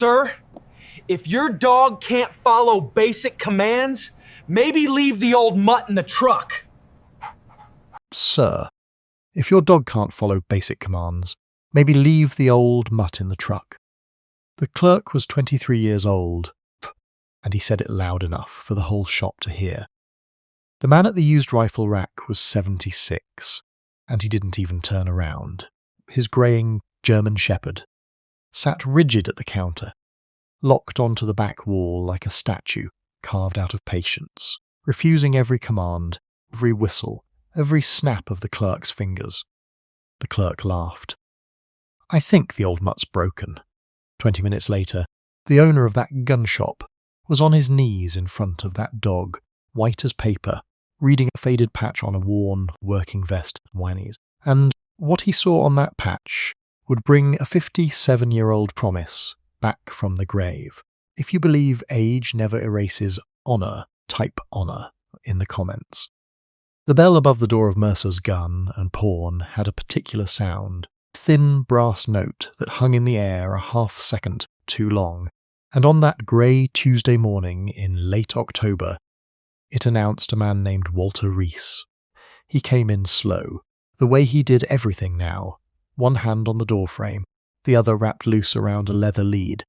Sir, if your dog can't follow basic commands, maybe leave the old mutt in the truck. Sir, if your dog can't follow basic commands, maybe leave the old mutt in the truck. The clerk was 23 years old, and he said it loud enough for the whole shop to hear. The man at the used rifle rack was 76, and he didn't even turn around. His greying German shepherd sat rigid at the counter, locked onto the back wall like a statue carved out of patience, refusing every command, every whistle, every snap of the clerk's fingers. The clerk laughed. "I think the old mutt's broken." 20 minutes later, the owner of that gun shop was on his knees in front of that dog, white as paper, reading a faded patch on a worn working vest at Winnie's. And what he saw on that patch would bring a 57-year-old promise back from the grave. If you believe age never erases honour, type honour in the comments. The bell above the door of Mercer's gun and pawn had a particular sound, a thin brass note that hung in the air a half-second too long, and on that grey Tuesday morning in late October, it announced a man named Walter Reese. He came in slow, the way he did everything now, one hand on the doorframe, the other wrapped loose around a leather lead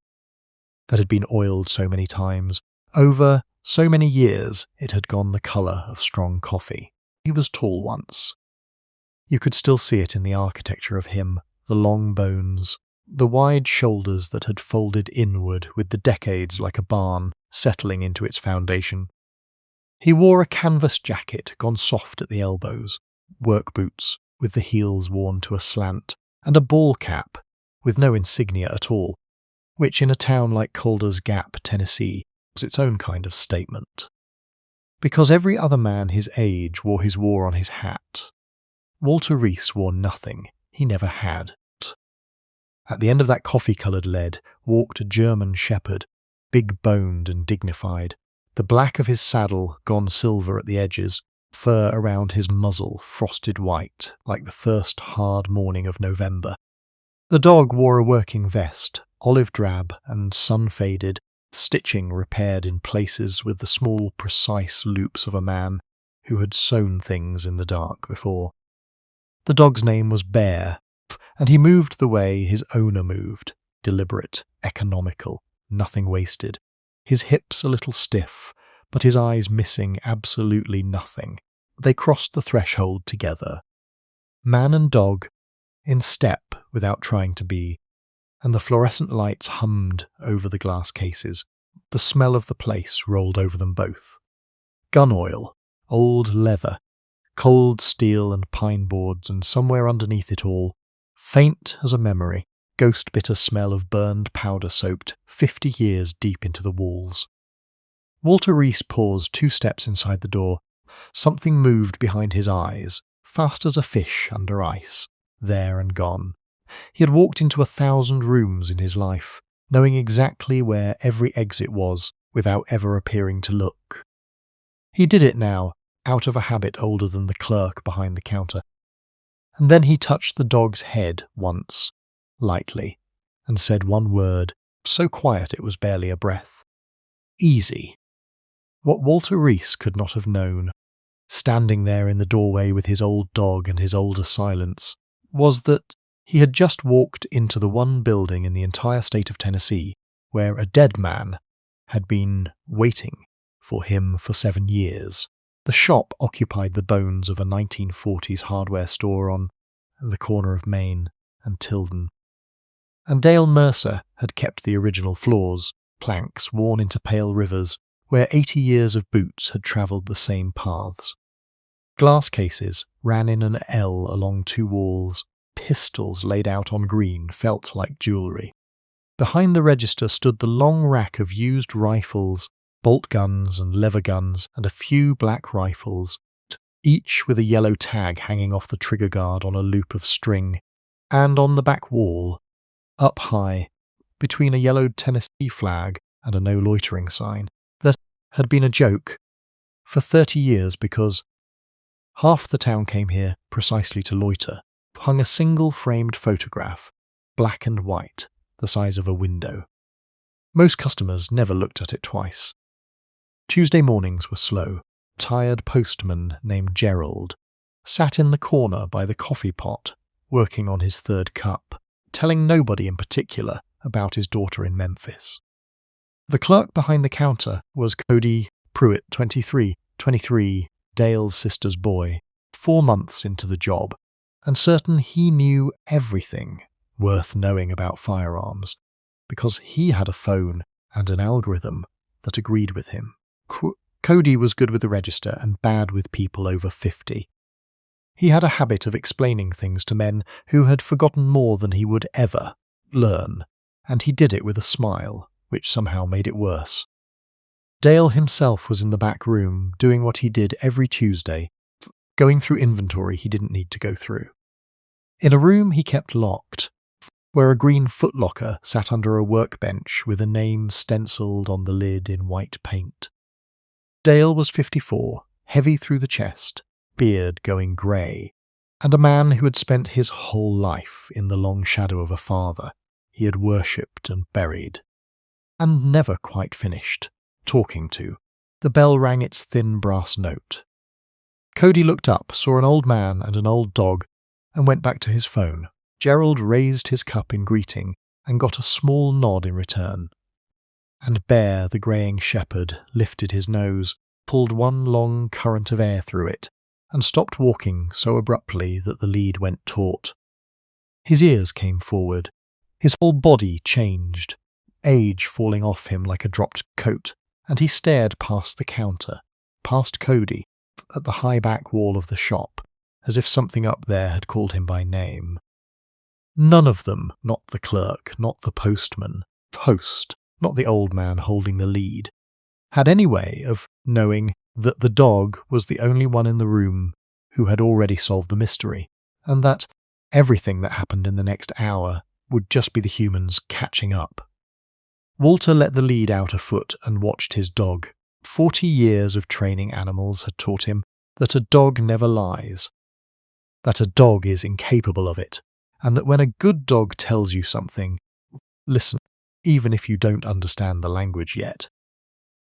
that had been oiled so many times. Over so many years it had gone the colour of strong coffee. He was tall once. You could still see it in the architecture of him, the long bones, the wide shoulders that had folded inward with the decades like a barn settling into its foundation. He wore a canvas jacket gone soft at the elbows, work boots with the heels worn to a slant, and a ball cap with no insignia at all, which in a town like Calder's Gap, Tennessee, was its own kind of statement. Because every other man his age wore his war on his hat, Walter Reese wore nothing. He never had. At the end of that coffee-coloured lead walked a German shepherd, big-boned and dignified, the black of his saddle gone silver at the edges, fur around his muzzle frosted white like the first hard morning of November. The dog wore a working vest, olive drab and sun-faded, stitching repaired in places with the small, precise loops of a man who had sewn things in the dark before. The dog's name was Bear, and he moved the way his owner moved, deliberate, economical, nothing wasted, his hips a little stiff, but his eyes missing absolutely nothing. They crossed the threshold together. Man and dog, in step without trying to be, and the fluorescent lights hummed over the glass cases. The smell of the place rolled over them both. Gun oil, old leather, cold steel and pine boards, and somewhere underneath it all, faint as a memory, ghost-bitter smell of burned powder soaked 50 years deep into the walls. Walter Reese paused 2 steps inside the door. Something moved behind his eyes, fast as a fish under ice, there and gone. He had walked into 1,000 rooms in his life, knowing exactly where every exit was without ever appearing to look. He did it now, out of a habit older than the clerk behind the counter. And then he touched the dog's head once, lightly, and said one word, so quiet it was barely a breath. Easy. What Walter Reese could not have known, standing there in the doorway with his old dog and his older silence, was that he had just walked into the one building in the entire state of Tennessee where a dead man had been waiting for him for 7 years. The shop occupied the bones of a 1940s hardware store on the corner of Main and Tilden. And Dale Mercer had kept the original floors, planks worn into pale rivers, where 80 years of boots had travelled the same paths. Glass cases ran in an L along 2 walls. Pistols laid out on green felt like jewellery. Behind the register stood the long rack of used rifles, bolt guns and lever guns, and a few black rifles, each with a yellow tag hanging off the trigger guard on a loop of string. And on the back wall, up high, between a yellowed Tennessee flag and a no loitering sign, that had been a joke for 30 years because half the town came here precisely to loiter, hung a single framed photograph, black and white, the size of a window. Most customers never looked at it twice. Tuesday mornings were slow. Tired postman named Gerald sat in the corner by the coffee pot, working on his third cup, telling nobody in particular about his daughter in Memphis. The clerk behind the counter was Cody Pruitt, 23, Dale's sister's boy, 4 months into the job, and certain he knew everything worth knowing about firearms, because he had a phone and an algorithm that agreed with him. Cody was good with the register and bad with people over 50. He had a habit of explaining things to men who had forgotten more than he would ever learn, and he did it with a smile, which somehow made it worse. Dale himself was in the back room, doing what he did every Tuesday, going through inventory he didn't need to go through. In a room he kept locked, where a green footlocker sat under a workbench with a name stenciled on the lid in white paint. Dale was 54, heavy through the chest, beard going grey, and a man who had spent his whole life in the long shadow of a father he had worshipped and buried, and never quite finished talking to. The bell rang its thin brass note. Cody looked up, saw an old man and an old dog, and went back to his phone. Gerald raised his cup in greeting and got a small nod in return. And Bear, the greying shepherd, lifted his nose, pulled one long current of air through it, and stopped walking so abruptly that the lead went taut. His ears came forward. His whole body changed, age falling off him like a dropped coat, and he stared past the counter, past Cody, at the high back wall of the shop, as if something up there had called him by name. None of them, not the clerk, not the postman, host, not the old man holding the lead, had any way of knowing that the dog was the only one in the room who had already solved the mystery, and that everything that happened in the next hour would just be the humans catching up. Walter let the lead out a foot and watched his dog. 40 years of training animals had taught him that a dog never lies, that a dog is incapable of it, and that when a good dog tells you something, listen, even if you don't understand the language yet.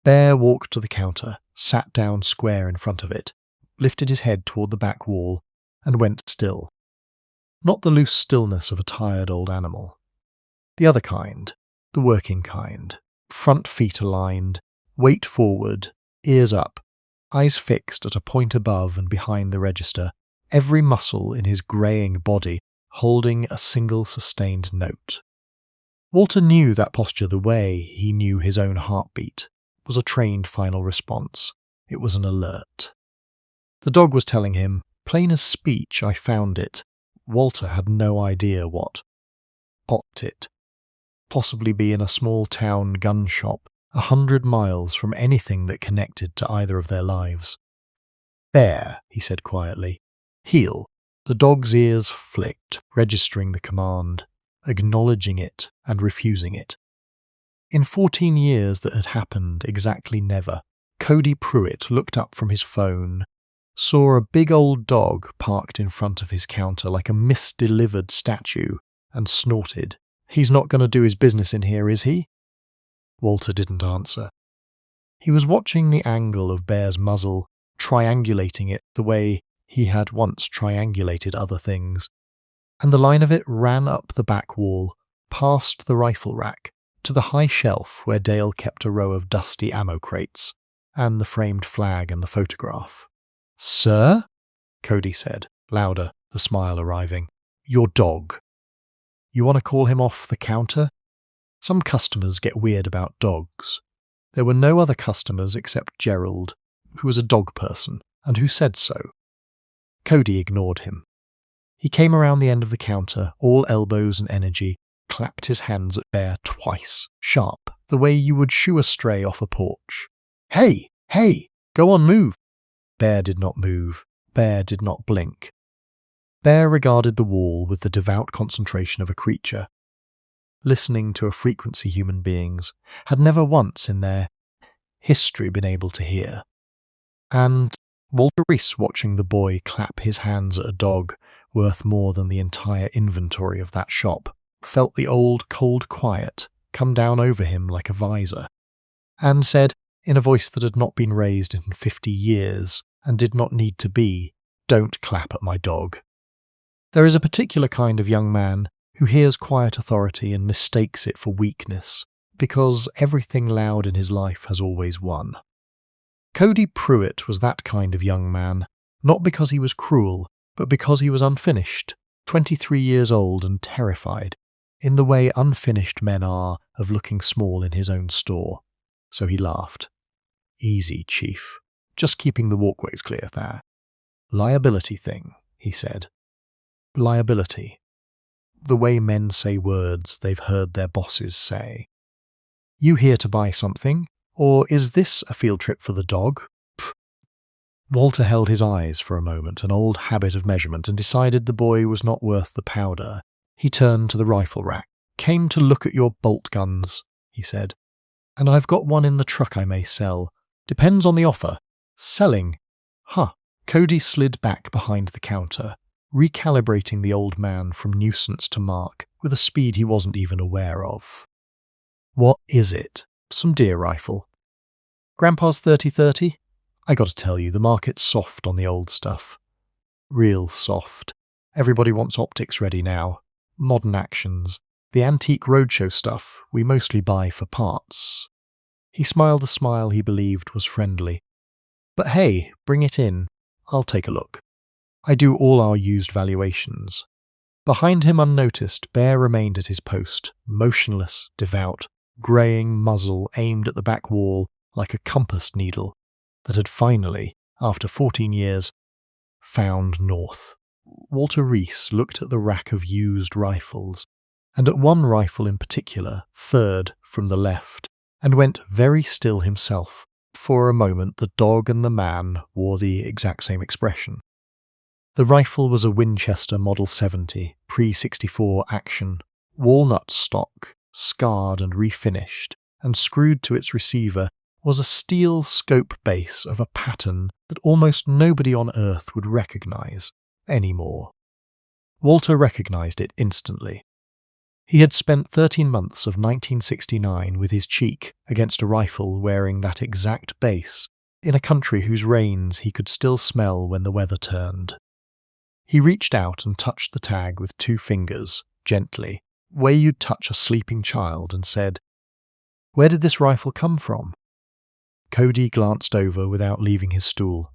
Bear walked to the counter, sat down square in front of it, lifted his head toward the back wall, and went still. Not the loose stillness of a tired old animal. The other kind, the working kind, front feet aligned, weight forward, ears up, eyes fixed at a point above and behind the register, every muscle in his greying body holding a single sustained note. Walter knew that posture the way he knew his own heartbeat. It was a trained final response. It was an alert. The dog was telling him, plain as speech, I found it. Walter had no idea what. Ought it. Possibly be in a small town gun shop 100 miles from anything that connected to either of their lives. Bear, he said quietly. Heel. The dog's ears flicked, registering the command, acknowledging it and refusing it. In 14 years that had happened exactly never, Cody Pruitt looked up from his phone, saw a big old dog parked in front of his counter like a misdelivered statue, and snorted. He's not going to do his business in here, is he? Walter didn't answer. He was watching the angle of Bear's muzzle, triangulating it the way he had once triangulated other things, and the line of it ran up the back wall, past the rifle rack, to the high shelf where Dale kept a row of dusty ammo crates, and the framed flag and the photograph. Sir? Cody said, louder, the smile arriving. Your dog. You want to call him off the counter? Some customers get weird about dogs. There were no other customers except Gerald, who was a dog person, and who said so. Cody ignored him. He came around the end of the counter, all elbows and energy, clapped his hands at Bear twice, sharp, the way you would shoo a stray off a porch. Hey! Hey! Go on, move! Bear did not move. Bear did not blink. Bear regarded the wall with the devout concentration of a creature, listening to a frequency human beings had never once in their history been able to hear. And Walter Reese, watching the boy clap his hands at a dog worth more than the entire inventory of that shop, felt the old cold quiet come down over him like a visor, and said, in a voice that had not been raised in 50 years and did not need to be, "Don't clap at my dog." There is a particular kind of young man who hears quiet authority and mistakes it for weakness, because everything loud in his life has always won. Cody Pruitt was that kind of young man, not because he was cruel, but because he was unfinished, 23 years old and terrified, in the way unfinished men are of looking small in his own store. So he laughed. "Easy, Chief. Just keeping the walkways clear there." "Liability thing," he said. Liability. The way men say words they've heard their bosses say. "You here to buy something? Or is this a field trip for the dog?" Pff. Walter held his eyes for a moment, an old habit of measurement, and decided the boy was not worth the powder. He turned to the rifle rack. "Came to look at your bolt guns," he said. "And I've got one in the truck I may sell. Depends on the offer." "Selling? Huh." Cody slid back behind the counter, recalibrating the old man from nuisance to mark with a speed he wasn't even aware of. "What is it?" "Some deer rifle." "Grandpa's 30-30? I gotta tell you, the market's soft on the old stuff. Real soft. Everybody wants optics ready now. Modern actions. The antique roadshow stuff we mostly buy for parts." He smiled a smile he believed was friendly. "But hey, bring it in. I'll take a look. I do all our used valuations." Behind him unnoticed, Bear remained at his post, motionless, devout, greying muzzle aimed at the back wall like a compass needle that had finally, after 14 years, found north. Walter Reese looked at the rack of used rifles, and at one rifle in particular, third from the left, and went very still himself. For a moment the dog and the man wore the exact same expression. The rifle was a Winchester Model 70, pre-64 action, walnut stock, scarred and refinished, and screwed to its receiver was a steel scope base of a pattern that almost nobody on Earth would recognize anymore. Walter recognized it instantly. He had spent 13 months of 1969 with his cheek against a rifle wearing that exact base in a country whose rains he could still smell when the weather turned. He reached out and touched the tag with 2 fingers, gently, where you'd touch a sleeping child, and said, "Where did this rifle come from?" Cody glanced over without leaving his stool.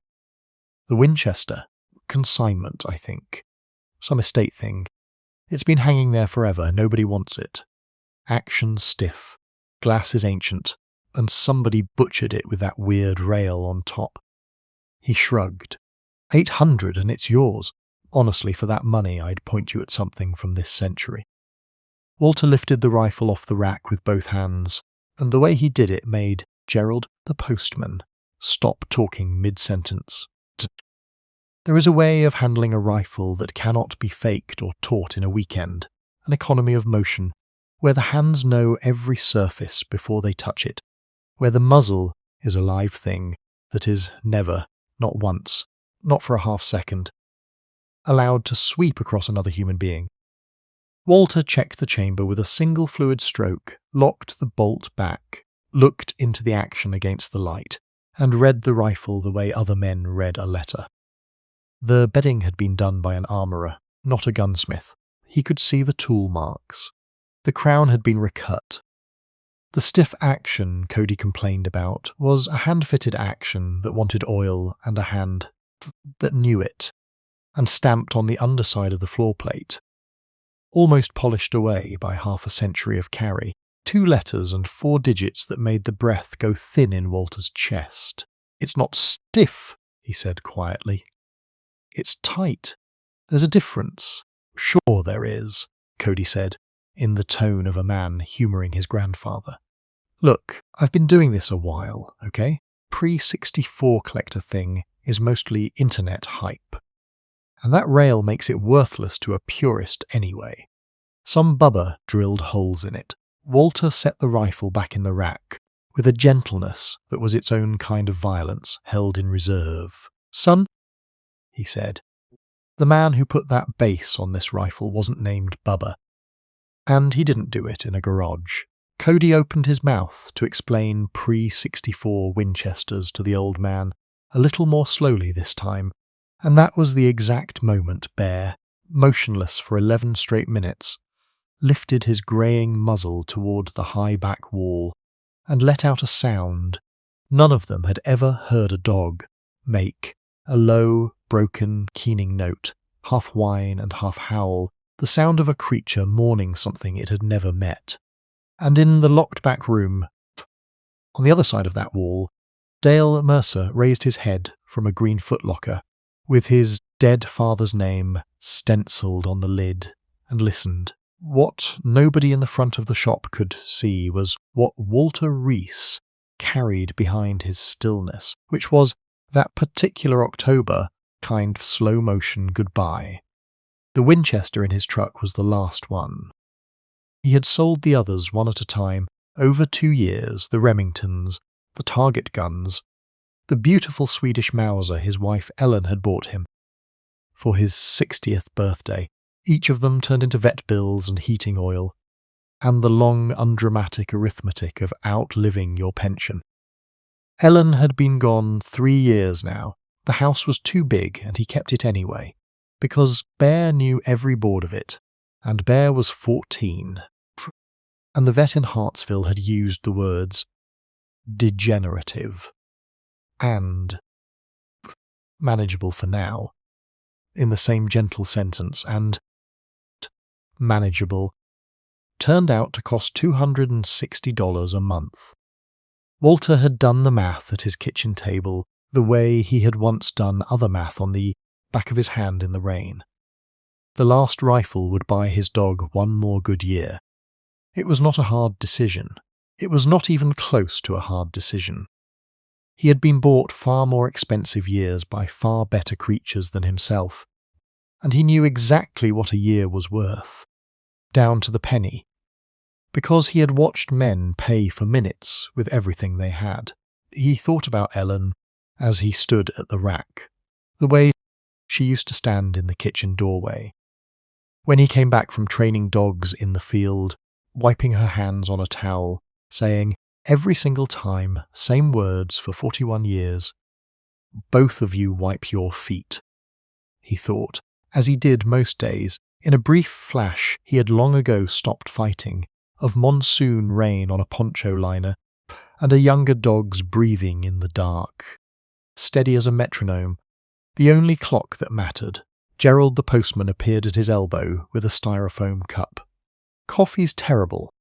"The Winchester. Consignment, I think. Some estate thing. It's been hanging there forever, nobody wants it. Action stiff, glass is ancient, and somebody butchered it with that weird rail on top." He shrugged. 800 and it's yours. Honestly, for that money I'd point you at something from this century." Walter lifted the rifle off the rack with both hands, and the way he did it made Gerald, the postman, stop talking mid-sentence. There is a way of handling a rifle that cannot be faked or taught in a weekend, an economy of motion, where the hands know every surface before they touch it, where the muzzle is a live thing that is never, not once, not for a half second, allowed to sweep across another human being. Walter checked the chamber with a single fluid stroke, locked the bolt back, looked into the action against the light, and read the rifle the way other men read a letter. The bedding had been done by an armourer, not a gunsmith. He could see the tool marks. The crown had been recut. The stiff action Cody complained about was a hand-fitted action that wanted oil and a hand that knew it, and stamped on the underside of the floor plate. Almost polished away by half a century of carry, 2 letters and 4 digits that made the breath go thin in Walter's chest. "It's not stiff," he said quietly. "It's tight. There's a difference." "Sure there is," Cody said, in the tone of a man humouring his grandfather. "Look, I've been doing this a while, okay? Pre-64 collector thing is mostly internet hype. And that rail makes it worthless to a purist anyway. Some bubba drilled holes in it." Walter set the rifle back in the rack, with a gentleness that was its own kind of violence held in reserve. "Son," he said, "the man who put that base on this rifle wasn't named Bubba. And he didn't do it in a garage. Cody opened his mouth to explain pre-64 Winchesters to the old man, a little more slowly this time, and that was the exact moment Bear, motionless for 11 straight minutes, lifted his greying muzzle toward the high back wall and let out a sound none of them had ever heard a dog make, a low, broken, keening note, half whine and half howl, the sound of a creature mourning something it had never met. And in the locked-back room, on the other side of that wall, Dale Mercer raised his head from a green footlocker, with his dead father's name stenciled on the lid, and listened. What nobody in the front of the shop could see was what Walter Reese carried behind his stillness, which was that particular October kind of slow-motion goodbye. The Winchester in his truck was the last one. He had sold the others one at a time over 2 years, the Remingtons, the target guns, the beautiful Swedish Mauser his wife Ellen had bought him for his 60th birthday. Each of them turned into vet bills and heating oil, and the long, undramatic arithmetic of outliving your pension. Ellen had been gone 3 years now. The house was too big, and he kept it anyway, because Bear knew every board of it, and Bear was 14. And the vet in Hartsville had used the words degenerative and manageable for now in the same gentle sentence, and manageable turned out to cost $260 a month. Walter had done the math at his kitchen table the way he had once done other math on the back of his hand in the rain. The last rifle would buy his dog 1 more good year. It was not a hard decision. It was not even close to a hard decision. He had been bought far more expensive years by far better creatures than himself, and he knew exactly what a year was worth, down to the penny, because he had watched men pay for minutes with everything they had. He thought about Ellen as he stood at the rack, the way she used to stand in the kitchen doorway. When he came back from training dogs in the field, wiping her hands on a towel, saying, every single time, same words for 41 years, "Both of you wipe your feet," he thought, as he did most days. In a brief flash he had long ago stopped fighting, of monsoon rain on a poncho liner, and a younger dog's breathing in the dark. Steady as a metronome, the only clock that mattered. Gerald the postman appeared at his elbow with a styrofoam cup. "Coffee's terrible,"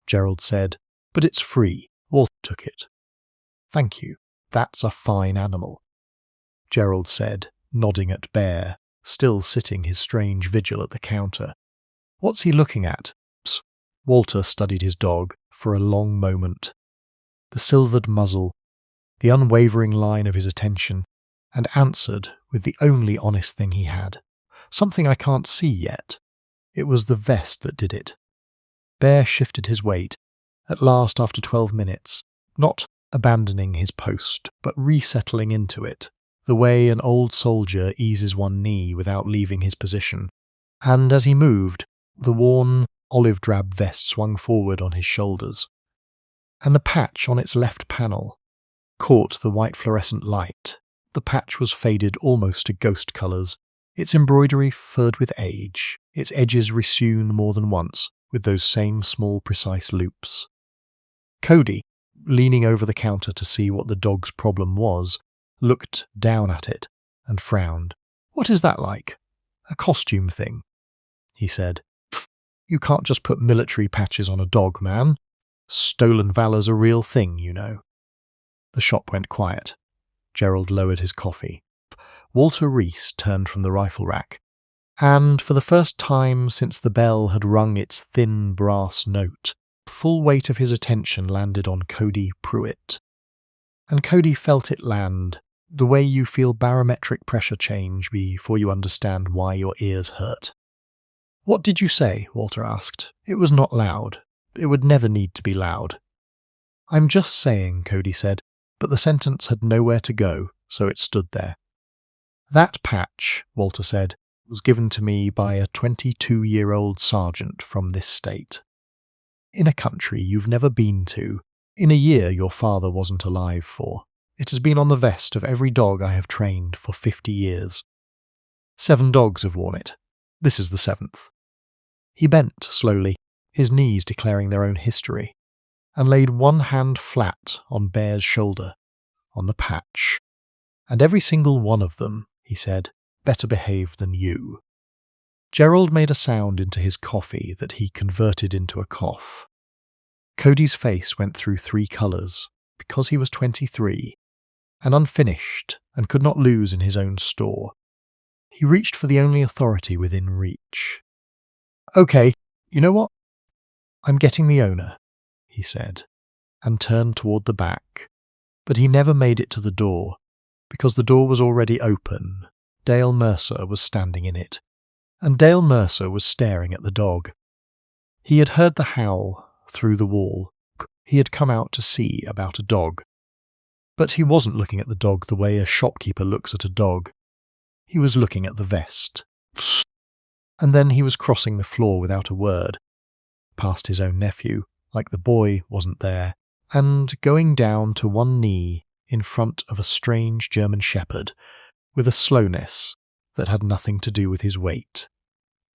Gerald said, "but it's free." Walter took it. "Thank you. That's a fine animal," Gerald said, nodding at Bear, still sitting his strange vigil at the counter. "What's he looking at?" Walter studied his dog for a long moment. The silvered muzzle, the unwavering line of his attention, and answered with the only honest thing he had. "Something I can't see yet. It was the vest that did it." Bear shifted his weight, at last after 12 minutes, not abandoning his post, but resettling into it, the way an old soldier eases one knee without leaving his position, and as he moved, the worn, olive-drab vest swung forward on his shoulders, and the patch on its left panel caught the white fluorescent light. The patch was faded almost to ghost colours, its embroidery furred with age, its edges resewn more than once with those same small precise loops. Cody, leaning over the counter to see what the dog's problem was, looked down at it and frowned. "What is that like?" "A costume thing," he said. "You can't just put military patches on a dog, man. Stolen valor's a real thing, you know." The shop went quiet. Gerald lowered his coffee. Walter Reese turned from the rifle rack, and for the first time since the bell had rung its thin brass note, the full weight of his attention landed on Cody Pruitt. And Cody felt it land, the way you feel barometric pressure change before you understand why your ears hurt. "What did you say?" Walter asked. "It was not loud. It would never need to be loud." "I'm just saying," Cody said, but the sentence had nowhere to go, so it stood there. "That patch," Walter said, "was given to me by a 22-year-old sergeant from this state." In a country you've never been to, in a year your father wasn't alive for. It has been on the vest of every dog I have trained for 50 years. 7 dogs have worn it. This is the 7th. He bent slowly, his knees declaring their own history, and laid one hand flat on Bear's shoulder, on the patch. And every single one of them, he said, better behaved than you. Gerald made a sound into his coffee that he converted into a cough. Cody's face went through 3 colours, because he was 23, and unfinished, and could not lose in his own store. He reached for the only authority within reach. "Okay, you know what? I'm getting the owner," he said, and turned toward the back. But he never made it to the door, because the door was already open. Dale Mercer was standing in it, and Dale Mercer was staring at the dog. He had heard the howl through the wall. He had come out to see about a dog. But he wasn't looking at the dog the way a shopkeeper looks at a dog. He was looking at the vest. And then he was crossing the floor without a word, past his own nephew, like the boy wasn't there, and going down to one knee in front of a strange German shepherd, with a slowness that had nothing to do with his weight,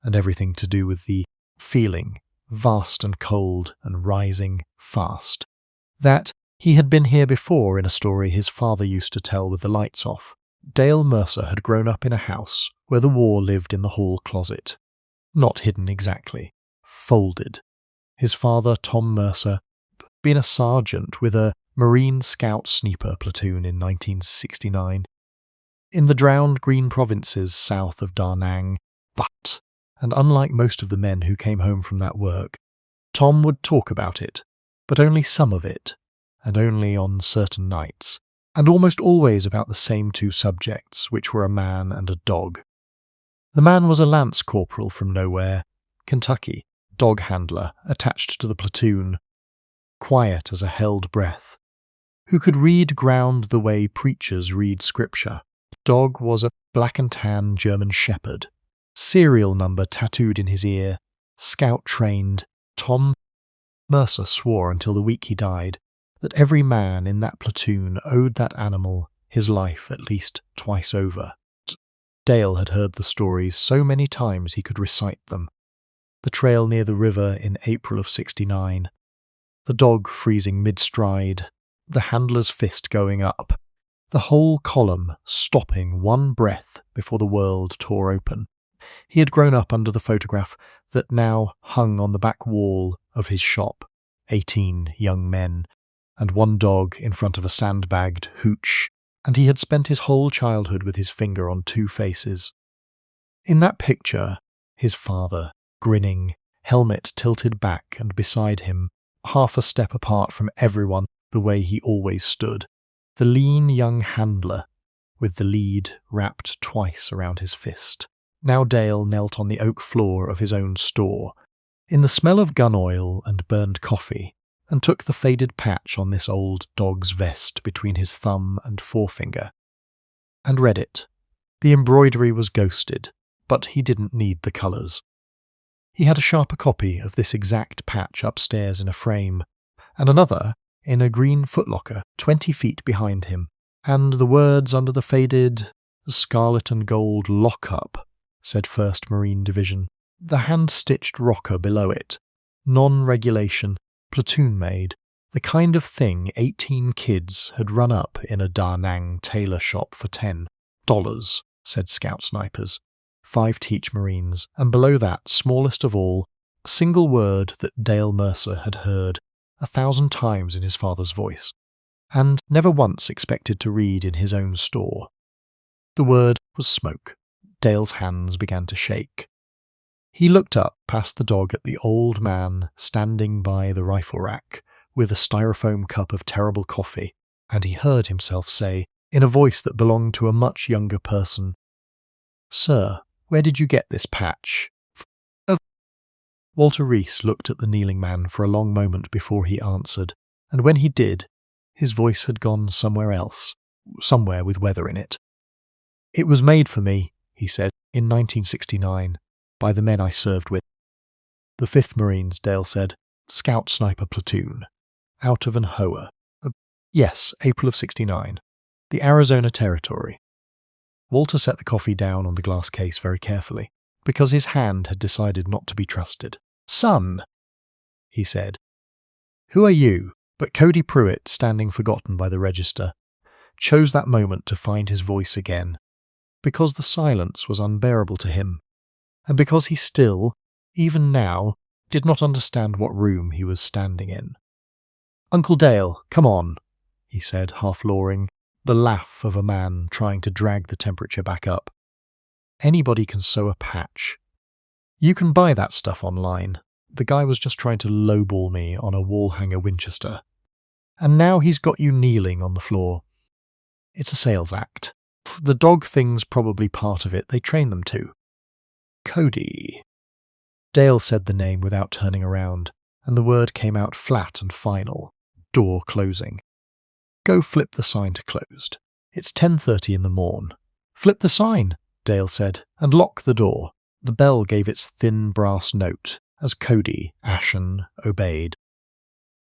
and everything to do with the feeling, vast and cold and rising fast, that he had been here before in a story his father used to tell with the lights off. Dale Mercer had grown up in a house where the war lived in the hall closet. Not hidden exactly, folded. His father, Tom Mercer, been a sergeant with a Marine Scout Sniper platoon in 1969. In the drowned green provinces south of Da Nang, and unlike most of the men who came home from that work, Tom would talk about it, but only some of it, and only on certain nights, and almost always about the same 2 subjects, which were a man and a dog. The man was a lance corporal from nowhere, Kentucky, dog handler attached to the platoon, quiet as a held breath, who could read ground the way preachers read scripture. Dog was a black and tan German shepherd, serial number tattooed in his ear, scout trained. Tom Mercer swore until the week he died that every man in that platoon owed that animal his life at least twice over. Dale had heard the stories so many times he could recite them. The trail near the river in April of 69, the dog freezing mid-stride, the handler's fist going up, the whole column stopping one breath before the world tore open. He had grown up under the photograph that now hung on the back wall of his shop, 18 young men, and one dog in front of a sandbagged hooch, and he had spent his whole childhood with his finger on 2 faces. In that picture, his father, grinning, helmet tilted back and beside him, half a step apart from everyone the way he always stood, the lean young handler with the lead wrapped twice around his fist. Now Dale knelt on the oak floor of his own store, in the smell of gun oil and burned coffee, and took the faded patch on this old dog's vest between his thumb and forefinger, and read it. The embroidery was ghosted, but he didn't need the colours. He had a sharper copy of this exact patch upstairs in a frame, and another in a green footlocker 20 feet behind him, and the words under the faded scarlet and gold lock-up said 1st Marine Division. The hand-stitched rocker below it, non-regulation, platoon-made, the kind of thing 18 kids had run up in a Da Nang tailor shop for $10, said Scout Snipers. 5 teach Marines, and below that, smallest of all, a single word that Dale Mercer had heard 1,000 times in his father's voice, and never once expected to read in his own store. The word was smoke. Dale's hands began to shake. He looked up past the dog at the old man standing by the rifle rack with a styrofoam cup of terrible coffee, and he heard himself say, in a voice that belonged to a much younger person, "Sir, where did you get this patch?" Walter Reese looked at the kneeling man for a long moment before he answered, and when he did, his voice had gone somewhere else, somewhere with weather in it. "It was made for me," he said, "in 1969, by the men I served with." "The 5th Marines," Dale said. Scout Sniper Platoon. Out of an Hoa. Yes, April of 69. The Arizona Territory. Walter set the coffee down on the glass case very carefully, because his hand had decided not to be trusted. "Son," he said. "Who are you?" But Cody Pruitt, standing forgotten by the register, chose that moment to find his voice again, because the silence was unbearable to him, and because he still, even now, did not understand what room he was standing in. "Uncle Dale, come on," he said, half lowering, the laugh of a man trying to drag the temperature back up. "Anybody can sew a patch. You can buy that stuff online. The guy was just trying to lowball me on a wall-hanger Winchester. And now he's got you kneeling on the floor. It's a sales act. The dog thing's probably part of it. They train them to." "Cody." Dale said the name without turning around, and the word came out flat and final. Door closing. "Go flip the sign to closed. It's 10:30 in the morn." "Flip the sign," Dale said, "and lock the door." The bell gave its thin brass note as Cody, ashen, obeyed.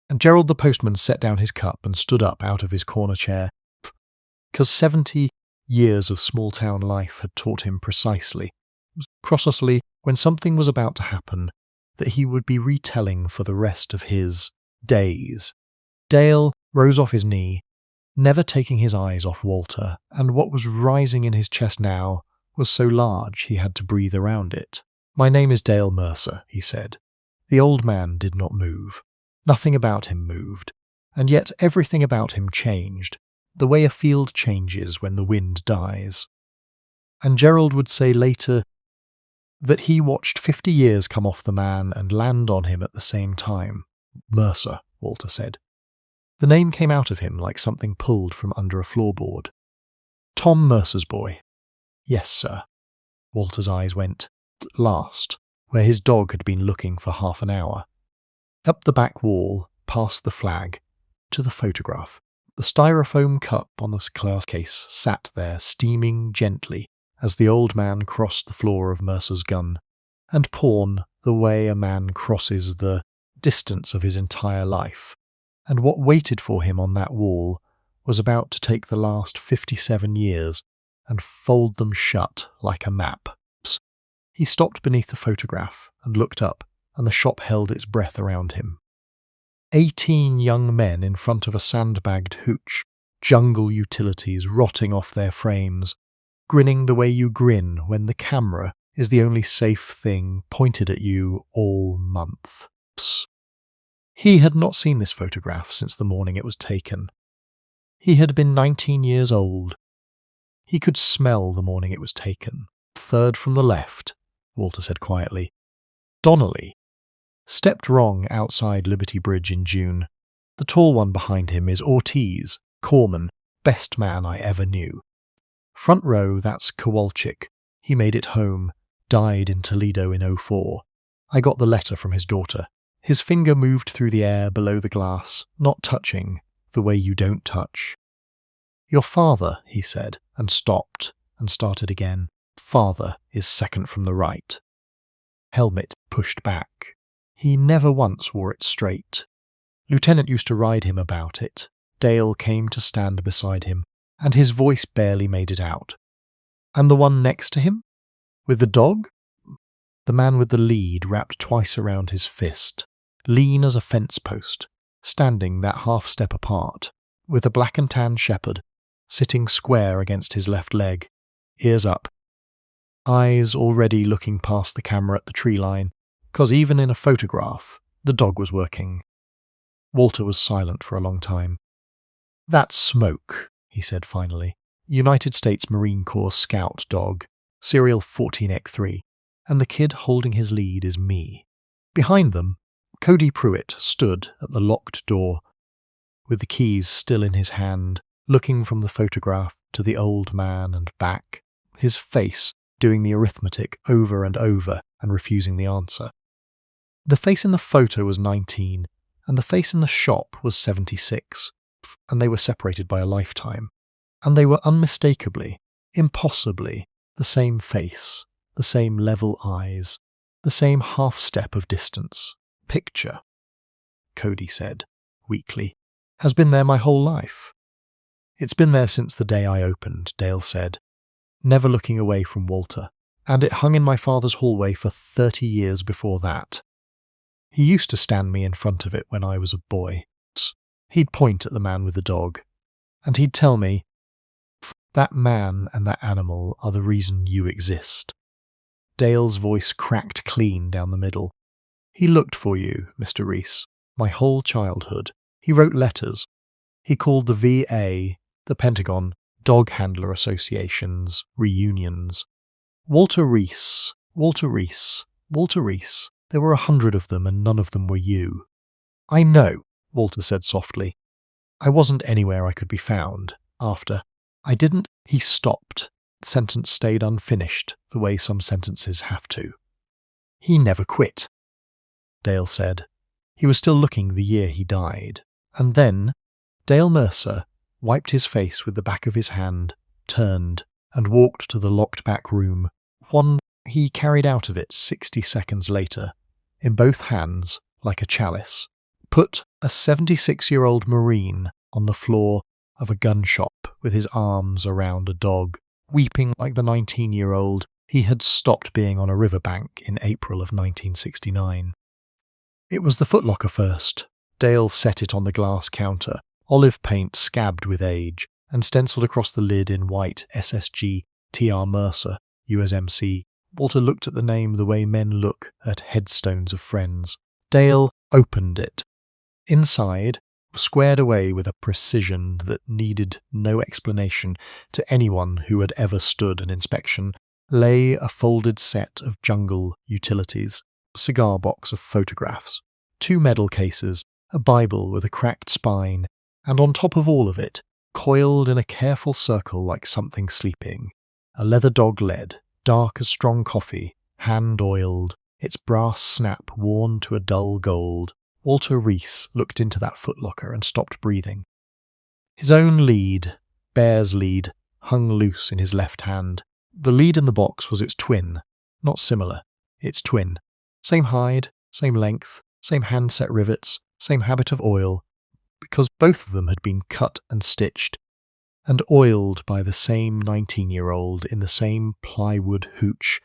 And Gerald the postman set down his cup and stood up out of his corner chair, because 70 years of small-town life had taught him precisely, when something was about to happen, that he would be retelling for the rest of his days. Dale rose off his knee, never taking his eyes off Walter, and what was rising in his chest now was so large he had to breathe around it. "My name is Dale Mercer," he said. The old man did not move. Nothing about him moved, and yet everything about him changed, the way a field changes when the wind dies. And Gerald would say later that he watched 50 years come off the man and land on him at the same time. "Mercer," Walter said. The name came out of him like something pulled from under a floorboard. "Tom Mercer's boy." "Yes, sir." Walter's eyes went, last, where his dog had been looking for half an hour. Up the back wall, past the flag, to the photograph. The styrofoam cup on the glass case sat there steaming gently as the old man crossed the floor of Mercer's gun, and pawn the way a man crosses the distance of his entire life. And what waited for him on that wall was about to take the last 57 years and fold them shut like a map. He stopped beneath the photograph and looked up, and the shop held its breath around him. 18 young men in front of a sandbagged hooch, jungle utilities rotting off their frames, grinning the way you grin when the camera is the only safe thing pointed at you all month. He had not seen this photograph since the morning it was taken. He had been 19 years old. He could smell the morning it was taken. "Third from the left," Walter said quietly. "Donnelly. Stepped wrong outside Liberty Bridge in June. The tall one behind him is Ortiz, Corman, best man I ever knew. Front row, that's Kowalczyk. He made it home, died in Toledo in 04. I got the letter from his daughter. His finger moved through the air below the glass, not touching, the way you don't touch. Your father," he said, and stopped, and started again. "Father is second from the right." Helmet pushed back. He never once wore it straight. Lieutenant used to ride him about it. Dale came to stand beside him, and his voice barely made it out. "And the one next to him? With the dog?" The man with the lead wrapped twice around his fist, lean as a fence post, standing that half step apart, with a black and tan shepherd, sitting square against his left leg, ears up, eyes already looking past the camera at the tree line, 'cause even in a photograph, the dog was working. Walter was silent for a long time. "That's Smoke," he said finally. "United States Marine Corps Scout dog, serial 14X3, and the kid holding his lead is me." Behind them, Cody Pruitt stood at the locked door, with the keys still in his hand, looking from the photograph to the old man and back, his face doing the arithmetic over and over and refusing the answer. The face in the photo was 19, and the face in the shop was 76, and they were separated by a lifetime. And they were unmistakably, impossibly, the same face, the same level eyes, the same half-step of distance. Picture. Cody said, weakly. Has been there my whole life. It's been there since the day I opened, Dale said, never looking away from Walter, and it hung in my father's hallway for 30 years before that. He used to stand me in front of it when I was a boy. He'd point at the man with the dog, and he'd tell me, that man and that animal are the reason you exist. Dale's voice cracked clean down the middle. He looked for you, Mr. Reese, my whole childhood. He wrote letters. He called the VA, the Pentagon, Dog Handler Associations, reunions. Walter Reese, Walter Reese, Walter Reese. There were 100 of them and none of them were you. I know, Walter said softly. I wasn't anywhere I could be found. After. I didn't. He stopped. The sentence stayed unfinished, the way some sentences have to. He never quit, Dale said. He was still looking the year he died. And then, Dale Mercer wiped his face with the back of his hand, turned, and walked to the locked back room, one he carried out of it 60 seconds later, in both hands, like a chalice, put a 76-year-old Marine on the floor of a gun shop with his arms around a dog, weeping like the 19-year-old he had stopped being on a riverbank in April of 1969. It was the footlocker first. Dale set it on the glass counter, olive paint scabbed with age, and stenciled across the lid in white SSG T.R. Mercer, USMC. Walter looked at the name the way men look at headstones of friends. Dale opened it. Inside, squared away with a precision that needed no explanation to anyone who had ever stood an inspection, lay a folded set of jungle utilities, a cigar box of photographs, 2 medal cases, a Bible with a cracked spine, and on top of all of it, coiled in a careful circle like something sleeping, a leather dog lead, dark as strong coffee, hand-oiled, its brass snap worn to a dull gold. Walter Reese looked into that footlocker and stopped breathing. His own lead, Bear's lead, hung loose in his left hand. The lead in the box was its twin, not similar, its twin. Same hide, same length, same handset rivets, same habit of oil, because both of them had been cut and stitched, and oiled by the same 19-year-old in the same plywood hooch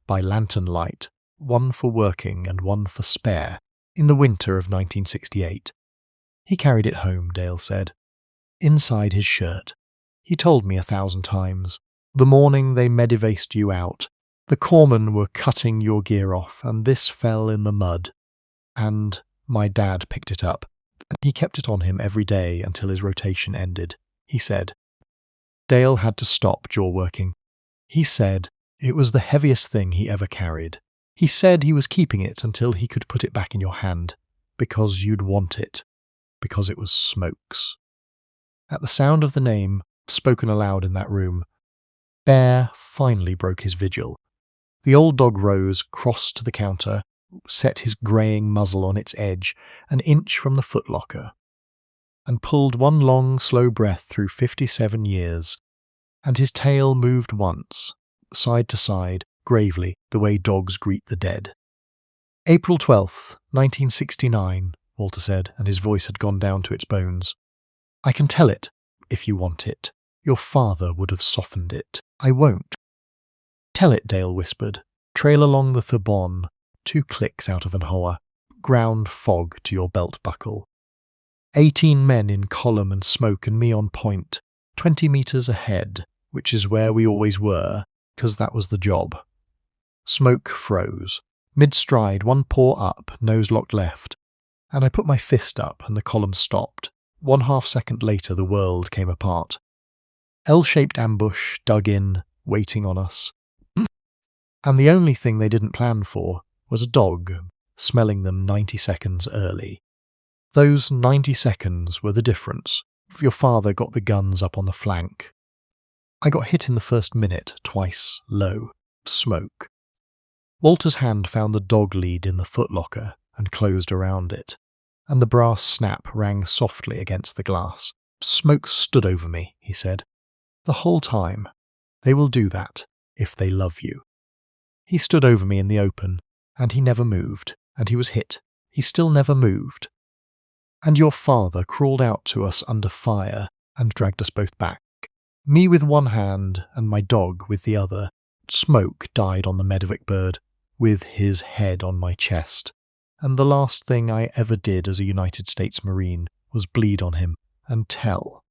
by lantern light, one for working and one for spare, in the winter of 1968. He carried it home, Dale said. Inside his shirt. He told me 1,000 times. The morning they medivaced you out, the corpsmen were cutting your gear off, and this fell in the mud. And my dad picked it up. He kept it on him every day until his rotation ended, he said. Dale had to stop jaw working. He said it was the heaviest thing he ever carried. He said he was keeping it until he could put it back in your hand, because you'd want it, because it was Smoke's. At the sound of the name, spoken aloud in that room, Bear finally broke his vigil. The old dog rose, crossed to the counter, set his greying muzzle on its edge, an inch from the footlocker, and pulled one long, slow breath through 57 years, and his tail moved once, side to side, gravely, the way dogs greet the dead. April 12th, 1969, Walter said, and his voice had gone down to its bones. I can tell it, if you want it. Your father would have softened it. I won't. Tell it, Dale whispered. Trail along the Thurbon, 2 clicks out of an hoa, ground fog to your belt buckle. 18 men in column and smoke and me on point, 20 metres ahead, which is where we always were, 'cause that was the job. Smoke froze. Mid-stride, one paw up, nose locked left, and I put my fist up and the column stopped. 1/2 second later the world came apart. L-shaped ambush, dug in, waiting on us. And the only thing they didn't plan for was a dog, smelling them 90 seconds early. Those 90 seconds were the difference. Your father got the guns up on the flank. I got hit in the first minute, twice, low. Smoke. Walter's hand found the dog lead in the footlocker and closed around it, and the brass snap rang softly against the glass. Smoke stood over me, he said. The whole time. They will do that, if they love you. He stood over me in the open, and he never moved, and he was hit. He still never moved. and your father crawled out to us under fire and dragged us both back. Me with one hand and my dog with the other. Smoke died on the Medovic bird, with his head on my chest, and the last thing I ever did as a United States Marine was bleed on him and tell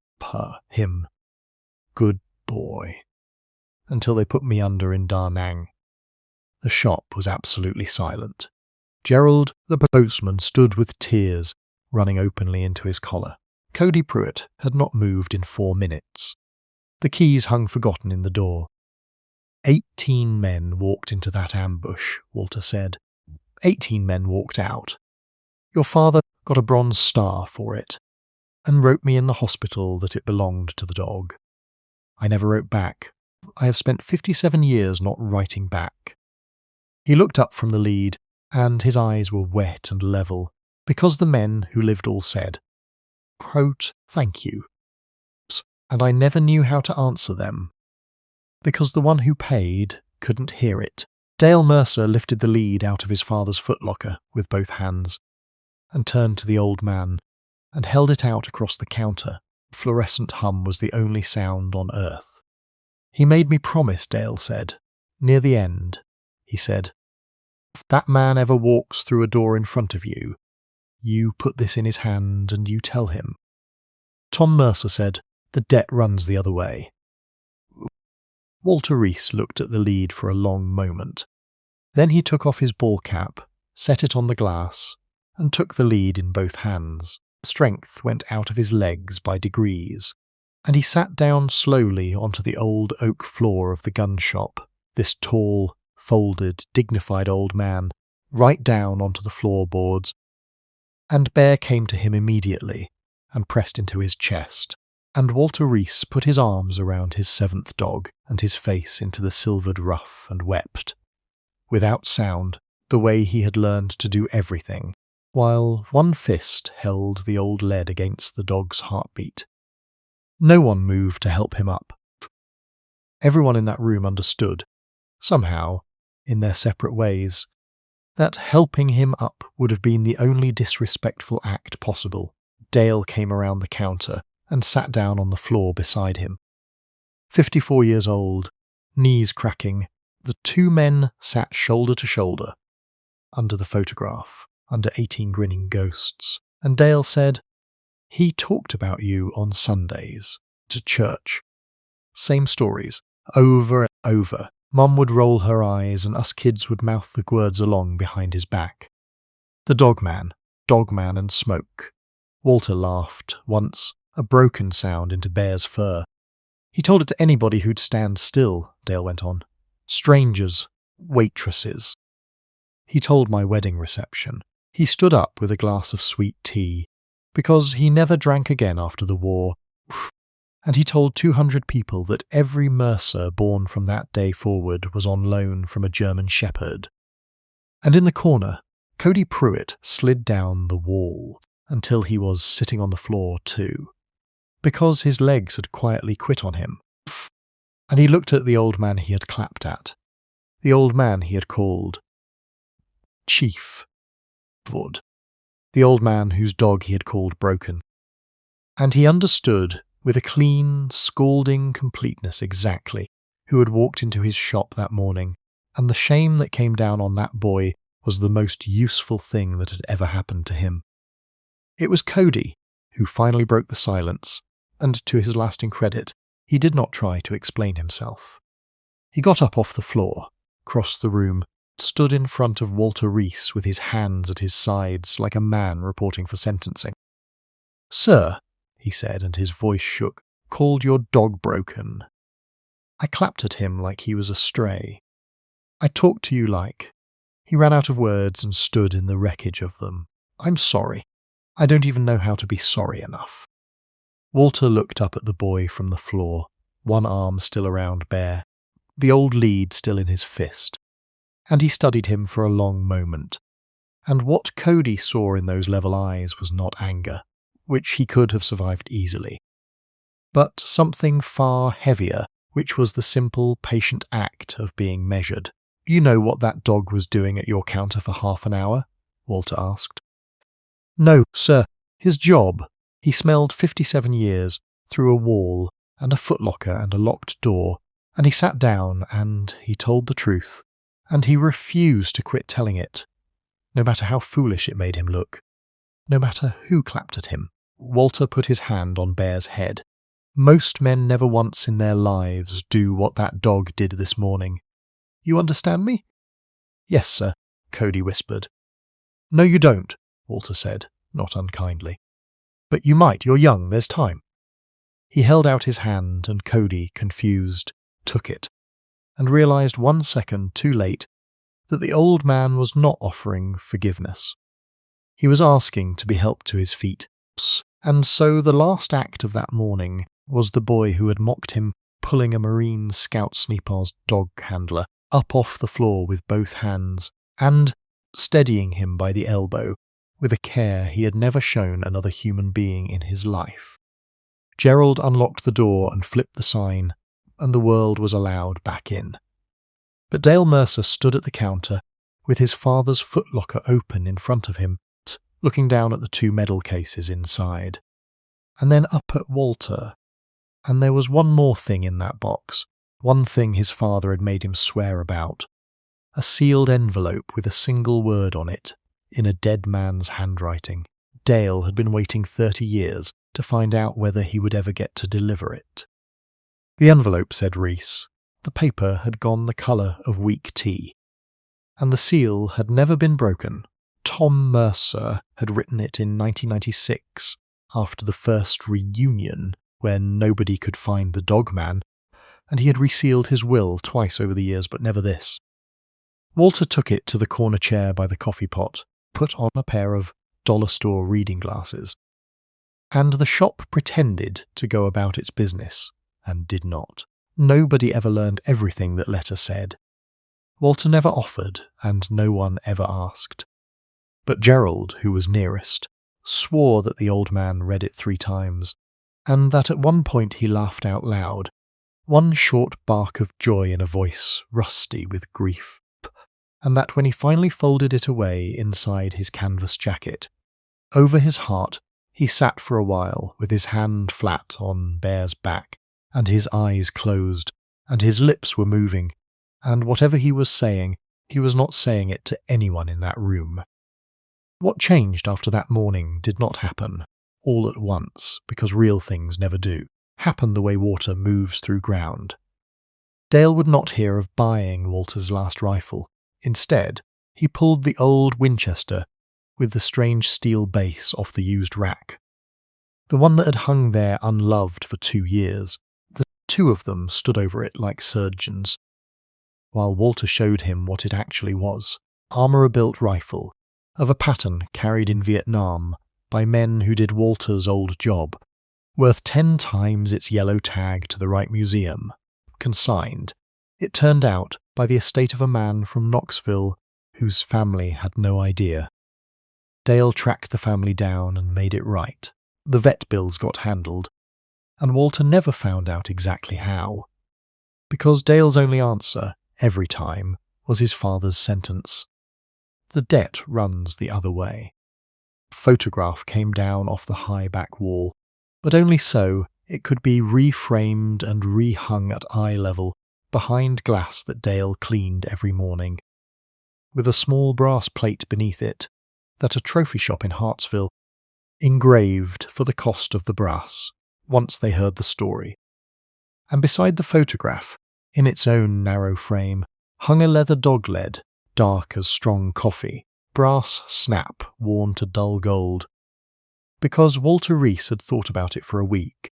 him, "Good boy," until they put me under in Da Nang. The shop was absolutely silent. Gerald, the postman, stood with tears running openly into his collar. Cody Pruitt had not moved in 4 minutes. The keys hung forgotten in the door. 18 men walked into that ambush, Walter said. 18 men walked out. Your father got a bronze star for it, and wrote me in the hospital that it belonged to the dog. I never wrote back. I have spent 57 years not writing back. He looked up from the lead, and his eyes were wet and level, because the men who lived all said, quote, "Thank you," and I never knew how to answer them, because the one who paid couldn't hear it. Dale Mercer lifted the lead out of his father's footlocker with both hands, and turned to the old man, and held it out across the counter. Fluorescent hum was the only sound on earth. He made me promise, Dale said. Near the end, he said, "If that man ever walks through a door in front of you, you put this in his hand and you tell him." Tom Mercer said, "The debt runs the other way." Walter Reese looked at the lead for a long moment. Then he took off his ball cap, set it on the glass, and took the lead in both hands. Strength went out of his legs by degrees, and he sat down slowly onto the old oak floor of the gun shop, this tall, folded, dignified old man, right down onto the floorboards, and Bear came to him immediately and pressed into his chest, and Walter Reese put his arms around his 7th dog and his face into the silvered ruff and wept, without sound, the way he had learned to do everything, while one fist held the old lead against the dog's heartbeat. No one moved to help him up. Everyone in that room understood, somehow, in their separate ways, that helping him up would have been the only disrespectful act possible. Dale came around the counter and sat down on the floor beside him. 54 years old, knees cracking, the 2 men sat shoulder to shoulder, under the photograph, under 18 grinning ghosts, and Dale said, "He talked about you on Sundays, to church. Same stories, over and over. Mum would roll her eyes and us kids would mouth the words along behind his back. The dogman and smoke." Walter laughed, once, a broken sound into Bear's fur. "He told it to anybody who'd stand still," Dale went on. "Strangers, waitresses. He told my wedding reception. He stood up with a glass of sweet tea, because he never drank again after the war, and he told 200 people that every Mercer born from that day forward was on loan from a German shepherd. And in the corner, Cody Pruitt slid down the wall until he was sitting on the floor too, because his legs had quietly quit on him. And he looked at the old man he had clapped at, the old man he had called Chief Wood, the old man whose dog he had called Broken. And he understood with a clean, scalding completeness exactly who had walked into his shop that morning, and the shame that came down on that boy was the most useful thing that had ever happened to him. It was Cody who finally broke the silence, and to his lasting credit, he did not try to explain himself. He got up off the floor, crossed the room, stood in front of Walter Reese with his hands at his sides like a man reporting for sentencing. "Sir," he said, and his voice shook, "called your dog Broken." I clapped at him like he was a stray. I talked to you like. He ran out of words and stood in the wreckage of them. "I'm sorry. I don't even know how to be sorry enough." Walter looked up at the boy from the floor, one arm still around Bear, the old lead still in his fist, and he studied him for a long moment. And what Cody saw in those level eyes was not anger, which he could have survived easily, but something far heavier, which was the simple, patient act of being measured. "You know what that dog was doing at your counter for half an hour?" Walter asked. "No, sir. His job, he smelled 57 years through a wall and a footlocker and a locked door, and he sat down and he told the truth, and he refused to quit telling it, no matter how foolish it made him look, no matter who clapped at him. Walter put his hand on Bear's head. Most men never once in their lives do what that dog did this morning. You understand me? Yes, sir, Cody whispered. No, you don't, Walter said, not unkindly. But you might, you're young, there's time. He held out his hand and Cody, confused, took it, and realized 1 second too late that the old man was not offering forgiveness. He was asking to be helped to his feet. And so the last act of that morning was the boy who had mocked him pulling a Marine Scout Snipar's dog handler up off the floor with both hands and steadying him by the elbow with a care he had never shown another human being in his life. Gerald unlocked the door and flipped the sign, and the world was allowed back in. But Dale Mercer stood at the counter with his father's footlocker open in front of him, looking down at the 2 medal cases inside, and then up at Walter. And there was one more thing in that box, one thing his father had made him swear about, a sealed envelope with a single word on it, in a dead man's handwriting. Dale had been waiting 30 years to find out whether he would ever get to deliver it. The envelope said Reese. The paper had gone the colour of weak tea, and the seal had never been broken. Tom Mercer had written it in 1996, after the first reunion, when nobody could find the dog man, and he had resealed his will twice over the years, but never this. Walter took it to the corner chair by the coffee pot, put on a pair of dollar store reading glasses, and the shop pretended to go about its business, and did not. Nobody ever learned everything that letter said. Walter never offered, and no one ever asked. But Gerald, who was nearest, swore that the old man read it 3 times, and that at one point he laughed out loud, one short bark of joy in a voice rusty with grief, and that when he finally folded it away inside his canvas jacket, over his heart he sat for a while with his hand flat on Bear's back, and his eyes closed, and his lips were moving, and whatever he was saying, he was not saying it to anyone in that room. What changed after that morning did not happen, all at once, because real things never do, happen the way water moves through ground. Dale would not hear of buying Walter's last rifle. Instead, he pulled the old Winchester with the strange steel base off the used rack. The one that had hung there unloved for 2 years. The 2 of them stood over it like surgeons, while Walter showed him what it actually was, armour-built rifle, of a pattern carried in Vietnam by men who did Walter's old job, worth 10 times its yellow tag to the right museum, consigned, it turned out, by the estate of a man from Knoxville whose family had no idea. Dale tracked the family down and made it right. The vet bills got handled, and Walter never found out exactly how, because Dale's only answer, every time, was his father's sentence. The debt runs the other way. A photograph came down off the high back wall, but only so it could be reframed and rehung at eye level behind glass that Dale cleaned every morning, with a small brass plate beneath it that a trophy shop in Hartsville engraved for the cost of the brass, once they heard the story. And beside the photograph, in its own narrow frame, hung a leather dog lead, dark as strong coffee, brass snap worn to dull gold, because Walter Reese had thought about it for a week,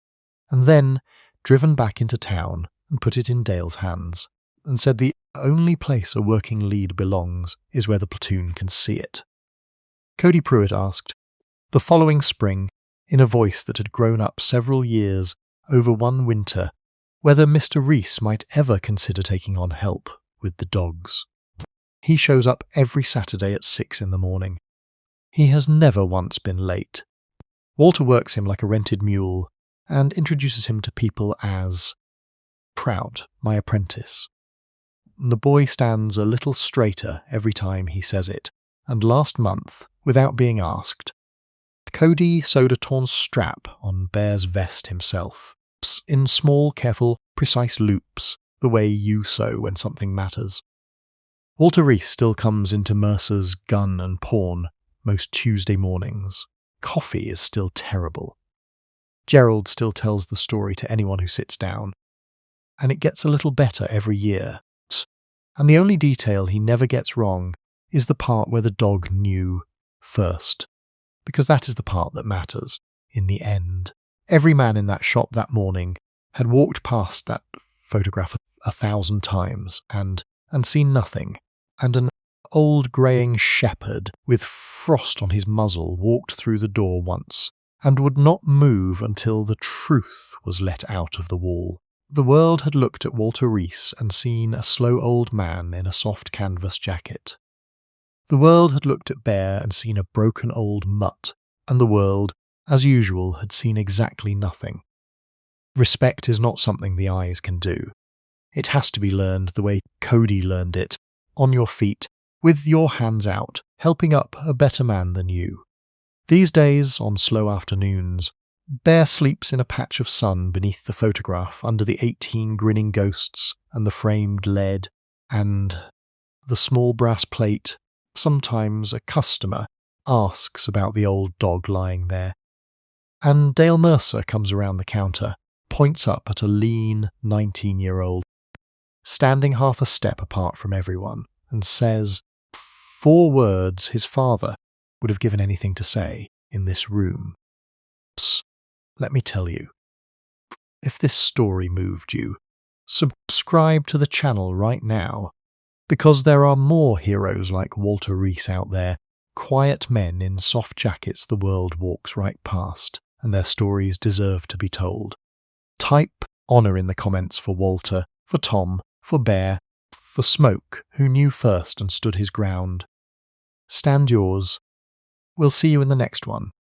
and then driven back into town and put it in Dale's hands, and said the only place a working lead belongs is where the platoon can see it. Cody Pruitt asked, the following spring, in a voice that had grown up several years over one winter, whether Mr. Reese might ever consider taking on help with the dogs. He shows up every Saturday at 6 in the morning. He has never once been late. Walter works him like a rented mule and introduces him to people as Proud, my apprentice. The boy stands a little straighter every time he says it, and last month, without being asked, Cody sewed a torn strap on Bear's vest himself, in small, careful, precise loops, the way you sew when something matters. Walter Reese still comes into Mercer's Gun and Pawn most Tuesday mornings. Coffee is still terrible. Gerald still tells the story to anyone who sits down, and it gets a little better every year. And the only detail he never gets wrong is the part where the dog knew first, because that is the part that matters in the end. Every man in that shop that morning had walked past that photograph 1,000 times and seen nothing, and an old greying shepherd with frost on his muzzle walked through the door once and would not move until the truth was let out of the wall. The world had looked at Walter Reese and seen a slow old man in a soft canvas jacket. The world had looked at Bear and seen a broken old mutt, and the world, as usual, had seen exactly nothing. Respect is not something the eyes can do. It has to be learned the way Cody learned it, on your feet, with your hands out, helping up a better man than you. These days, on slow afternoons, Bear sleeps in a patch of sun beneath the photograph under the 18 grinning ghosts and the framed lead and the small brass plate. Sometimes a customer asks about the old dog lying there, and Dale Mercer comes around the counter, points up at a lean 19-year-old, standing half a step apart from everyone, and says 4 words his father would have given anything to say in this room. Psst, let me tell you. If this story moved you, subscribe to the channel right now, because there are more heroes like Walter Reese out there, quiet men in soft jackets the world walks right past, and their stories deserve to be told. Type honour in the comments for Walter, for Tom, for Bear, for Smoke, who knew first and stood his ground. Stand yours. We'll see you in the next one.